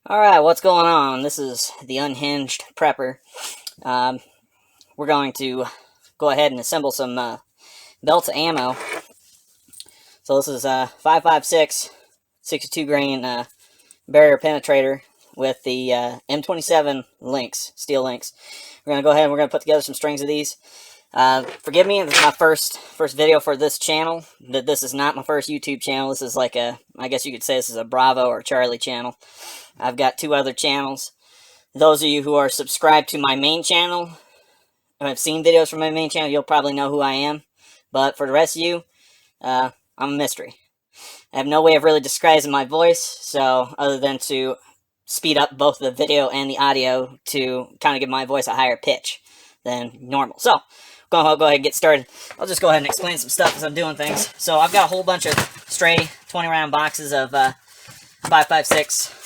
Alright, what's going on? This is the Unhinged Prepper. Um, we're going to go ahead and assemble some belts of ammo. So this is a 5.56 62 grain barrier penetrator with the M27 links, steel links. We're going to go ahead and we're going to put together some strings of these. Forgive me, this is my first video for this channel. This is not my first YouTube channel. This is like a, I guess you could say this is a Bravo or Charlie channel. I've got two other channels. Those of you who are subscribed to my main channel, and have seen videos from my main channel, you'll probably know who I am. But for the rest of you, I'm a mystery. I have no way of really disguising my voice, so other than to speed up both the video and the audio to kind of give my voice a higher pitch than normal. So, go ahead and get started. I'll just go ahead and explain some stuff as I'm doing things. So, I've got a whole bunch of stray 20 round boxes of 5.56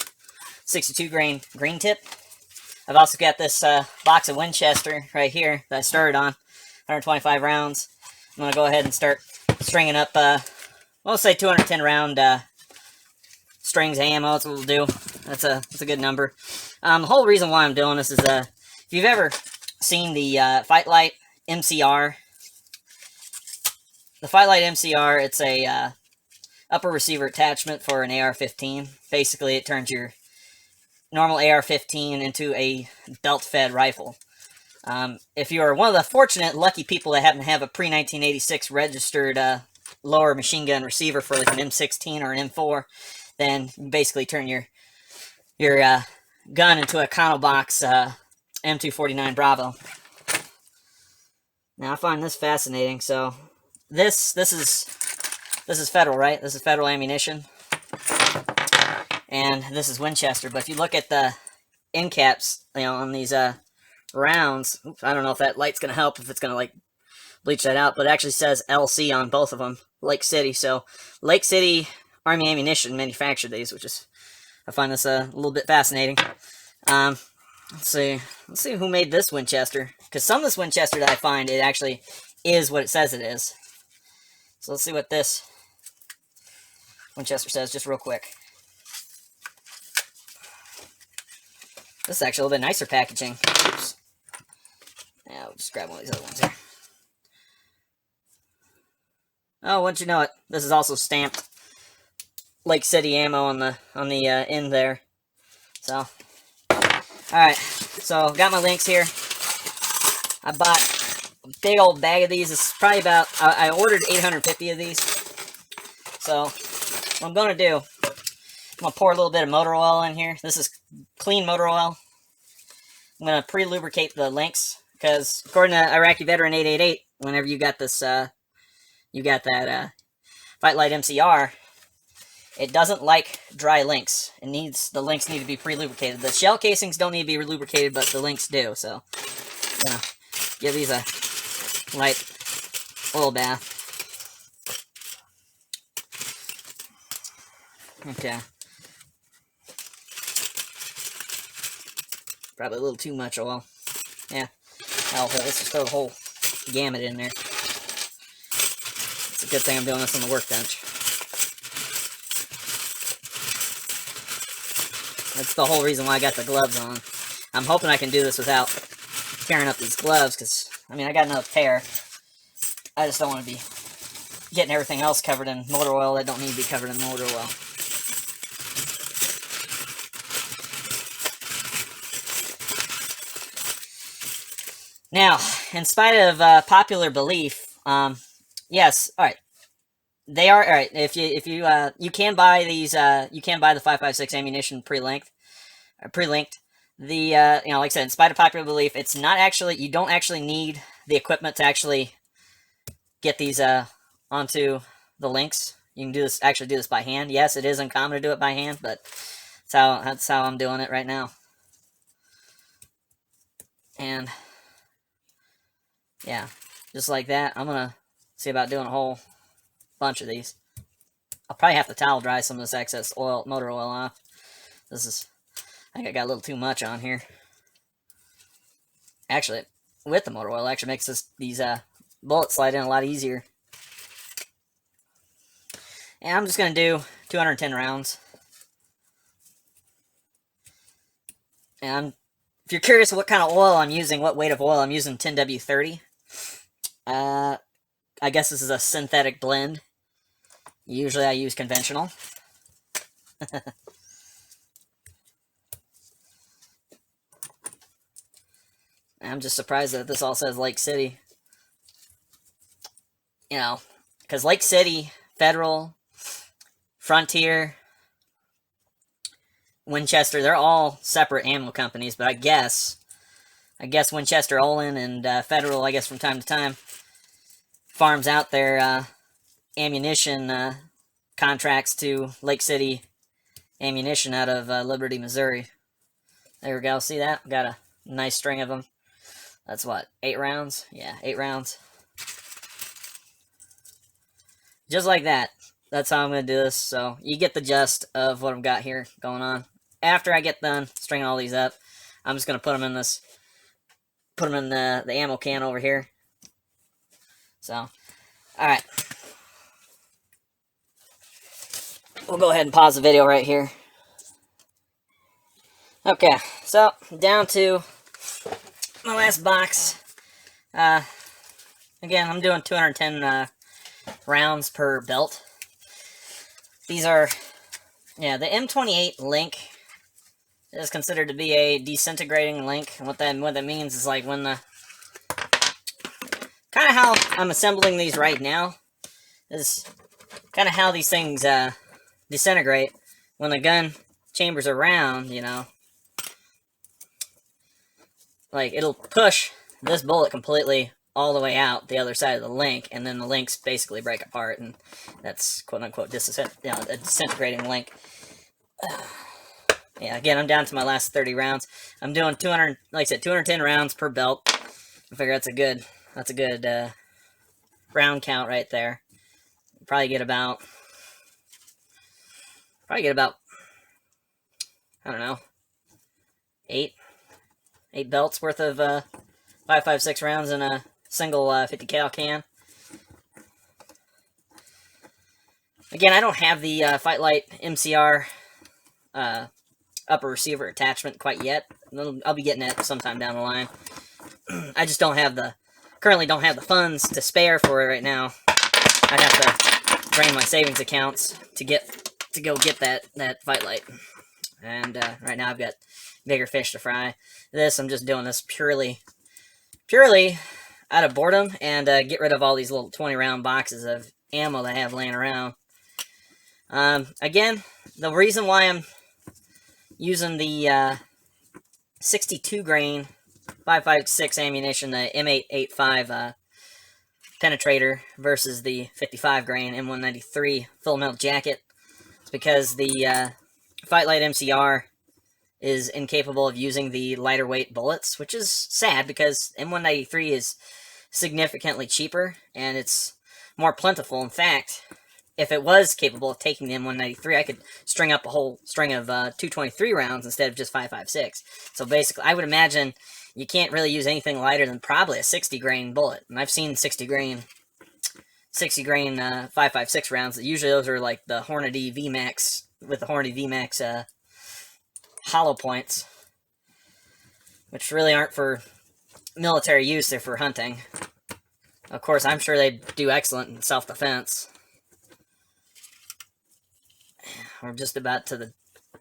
62 grain green tip. I've also got this box of Winchester right here that I started on, 125 rounds. I'm going to go ahead and start stringing up, we'll say 210 round strings of ammo. That's what we'll do. That's a good number. The whole reason why I'm doing this is, if you've ever seen the Fight Light MCR, the Fight Light MCR, it's a upper receiver attachment for an AR-15. Basically, it turns your normal AR-15 into a belt-fed rifle. If you're one of the fortunate, lucky people that happen to have a pre-1986 registered lower machine gun receiver for like an M16 or an M4, then you basically turn your gun into a Econo Box M249 Bravo. Now I find this fascinating. So this is federal, right? This is federal ammunition. And this is Winchester, but if you look at the end caps, on these rounds, oops, I don't know if that light's going to help, if it's going to like bleach that out, but it actually says LC on both of them, Lake City. So Lake City Army Ammunition manufactured these, which is, I find this a little bit fascinating. Let's see who made this Winchester, because some of this Winchester that I find, it actually is what it says it is. So let's see what this Winchester says just real quick. This is actually a little bit nicer packaging. Oops. Yeah, we'll just grab one of these other ones here. Oh, wouldn't you know it? This is also stamped Lake City ammo on the end there. So, alright. So, got my links here. I bought a big old bag of these. It's probably about, I ordered 850 of these. So, what I'm going to do, I'm going to pour a little bit of motor oil in here. This is clean motor oil. I'm going to pre-lubricate the links, because according to Iraqi Veteran 888, whenever you got this, you got that Fight Light MCR, it doesn't like dry links. The links need to be pre-lubricated. The shell casings don't need to be lubricated, but the links do. So, I'm going to give these a light oil bath. Okay. Probably a little too much oil. Yeah. Let's just throw the whole gamut in there. It's a good thing I'm doing this on the workbench. That's the whole reason why I got the gloves on. I'm hoping I can do this without tearing up these gloves, because, I mean, I got another pair. I just don't want to be getting everything else covered in motor oil that don't need to be covered in motor oil. Now, in spite of popular belief, yes, all right, they are all right. If you can buy these, you can buy the 5.56 ammunition pre-linked. The like I said, in spite of popular belief, it's not actually. You don't actually need the equipment to actually get these onto the links. You can do this by hand. Yes, it is uncommon to do it by hand, but that's how I'm doing it right now. And yeah, just like that. I'm going to see about doing a whole bunch of these. I'll probably have to towel dry some of this excess oil, motor oil off. I think I got a little too much on here. Actually, with the motor oil, it actually makes these bullets slide in a lot easier. And I'm just going to do 210 rounds. And if you're curious what kind of oil I'm using, what weight of oil I'm using, 10W30. I guess this is a synthetic blend. Usually I use conventional. I'm just surprised that this all says Lake City. You know, because Lake City, Federal, Frontier, Winchester, they're all separate ammo companies, but I guess Winchester, Olin, and Federal, I guess from time to time, farms out their ammunition contracts to Lake City Ammunition out of Liberty, Missouri. There we go. See that? Got a nice string of them. That's what, 8 rounds? Yeah, 8 rounds. Just like that. That's how I'm going to do this. So you get the gist of what I've got here going on. After I get done stringing all these up, I'm just going to put them in this, put them in the ammo can over here. So, alright. We'll go ahead and pause the video right here. Okay, so down to my last box. Again, I'm doing 210 rounds per belt. These are, yeah, the M28 link is considered to be a disintegrating link. And what that means is like when the, kind of how I'm assembling these right now is kind of how these things disintegrate when the gun chambers are round, you know. Like, it'll push this bullet completely all the way out the other side of the link, and then the links basically break apart, and that's quote-unquote a disintegrating link. Yeah, again, I'm down to my last 30 rounds. I'm doing 200, like I said, 210 rounds per belt. I figure that's a good round count right there. Probably get about, I don't know, 8 belts worth of 5.56 rounds in a single 50 cal can. Again, I don't have the Fight Light MCR upper receiver attachment quite yet. I'll be getting it sometime down the line. I just currently don't have the funds to spare for it right now. I'd have to drain my savings accounts to go get that Fight Light. And right now I've got bigger fish to fry. I'm just doing this purely out of boredom and get rid of all these little 20-round boxes of ammo that I have laying around. Again, the reason why I'm using the 62 grain 5.56 ammunition, the M885 penetrator versus the 55 grain M193 full melt jacket, is because the Fight Light MCR is incapable of using the lighter weight bullets, which is sad because M193 is significantly cheaper and it's more plentiful. In fact, if it was capable of taking the M193, I could string up a whole string of 223 rounds instead of just 5.56. So basically, I would imagine you can't really use anything lighter than probably a 60 grain bullet. And I've seen 60 grain 5.56 rounds. Usually those are like the Hornady VMAX with the Hornady VMAX hollow points, which really aren't for military use, they're for hunting. Of course, I'm sure they do excellent in self-defense. We're just about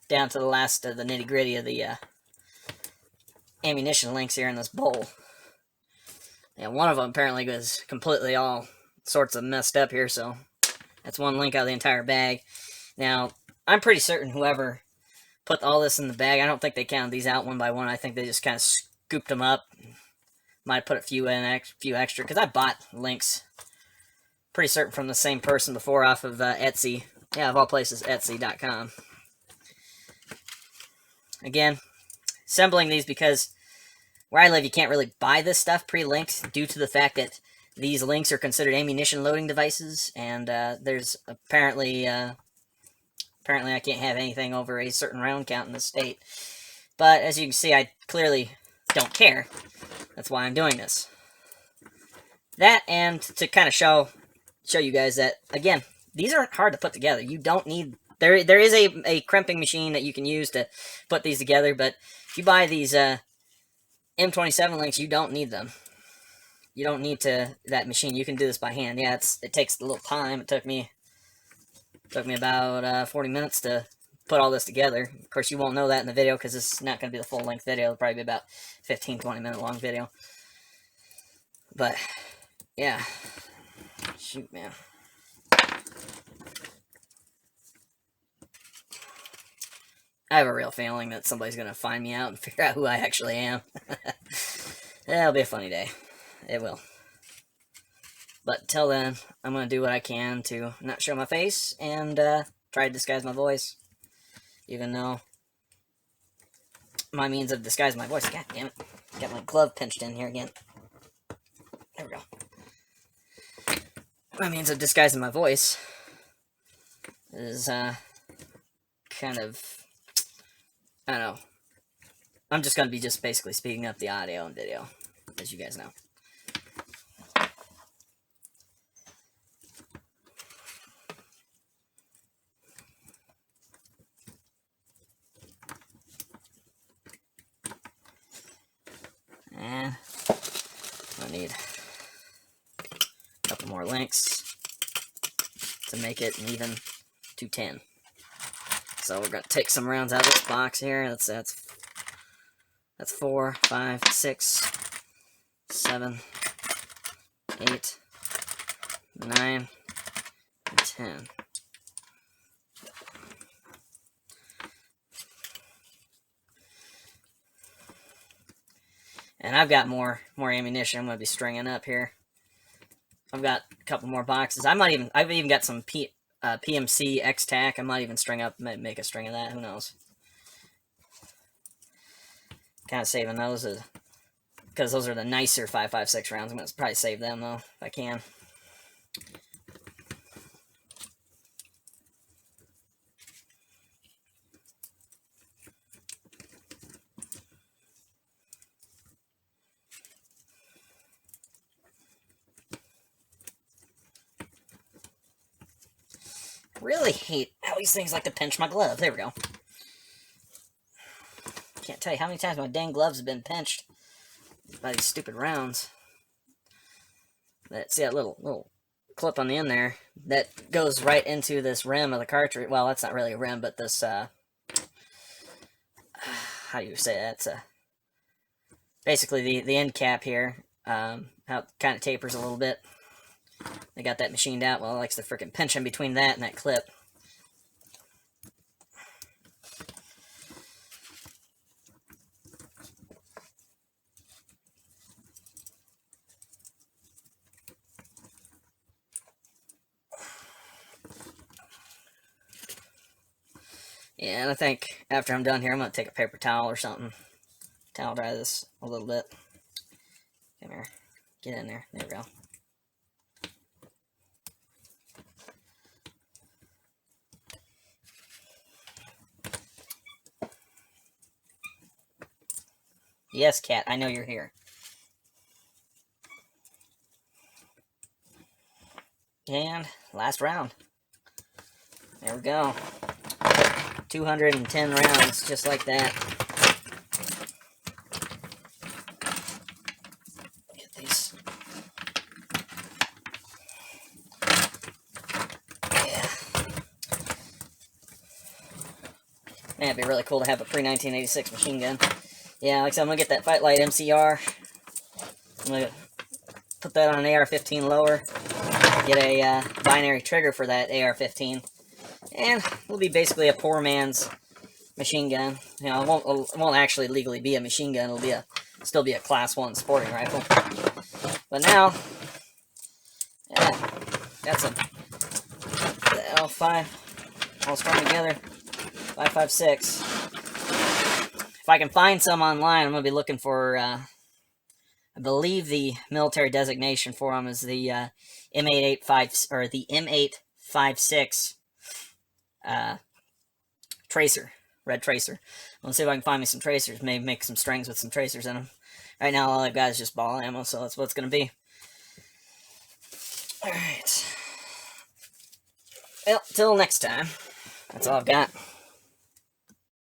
down to the last of the nitty-gritty of the ammunition links here in this bowl. Yeah, one of them apparently was completely all sorts of messed up here, so that's one link out of the entire bag. Now, I'm pretty certain whoever put all this in the bag, I don't think they counted these out one by one. I think they just kind of scooped them up. Might have put a few extra, because I bought links, pretty certain, from the same person before off of Etsy. Yeah, of all places, Etsy.com. Again, assembling these because where I live, you can't really buy this stuff pre-linked due to the fact that these links are considered ammunition loading devices, and there's apparently I can't have anything over a certain round count in this state. But as you can see, I clearly don't care. That's why I'm doing this. That, and to kind of show you guys that, again, these aren't hard to put together. You don't need There is a crimping machine that you can use to put these together, but if you buy these M27 links, you don't need them. You don't need that machine. You can do this by hand. Yeah, it takes a little time. It took me about 40 minutes to put all this together. Of course, you won't know that in the video because this is not going to be the full-length video. It'll probably be about 15-20 minute long video. But, yeah. Shoot, man. I have a real feeling that somebody's going to find me out and figure out who I actually am. It'll be a funny day. It will. But until then, I'm going to do what I can to not show my face and try to disguise my voice. Even though my means of disguising my voice... God damn it. Got my glove pinched in here again. There we go. My means of disguising my voice is kind of... I don't know. I'm just going to be basically speeding up the audio and video, as you guys know. And I need a couple more links to make it an even 210. So we're going to take some rounds out of this box here. That's 4, 5, 6, 7, 8, 9, and 10. And I've got more ammunition I'm going to be stringing up here. I've got a couple more boxes. I've even got some PMC X-Tac. I might even make a string of that. Who knows? Kind of saving those because those are the nicer 5.56 rounds. I'm going to probably save them though if I can. Really hate how these things like to pinch my glove. There we go. Can't tell you how many times my dang gloves have been pinched by these stupid rounds. See that little clip on the end there? That goes right into this rim of the cartridge. Well, that's not really a rim, but this, how do you say that? It's basically the end cap here. How it kind of tapers a little bit. They got that machined out. Well, it likes to freaking pinch in between that and that clip. Yeah, and I think after I'm done here, I'm going to take a paper towel or something. Towel dry this a little bit. Come here. Get in there. There we go. Yes, cat, I know you're here. And last round. There we go. 210 rounds, just like that. Get these. Yeah. Man, it'd be really cool to have a pre-1986 machine gun. Yeah, like I said, I'm going to get that Fight Light MCR. I'm going to put that on an AR-15 lower. Get a binary trigger for that AR-15. And it'll be basically a poor man's machine gun. You know, it won't actually legally be a machine gun. It'll still be a Class 1 sporting rifle. But now, yeah, got some the L5 all strung together. 5.56. If I can find some online, I'm going to be looking for, I believe the military designation for them is the M885, or the M856 tracer, red tracer. Let's see if I can find me some tracers, maybe make some strings with some tracers in them. Right now, all I've got is just ball ammo, so that's what it's going to be. Alright. Well, till next time. That's all I've got.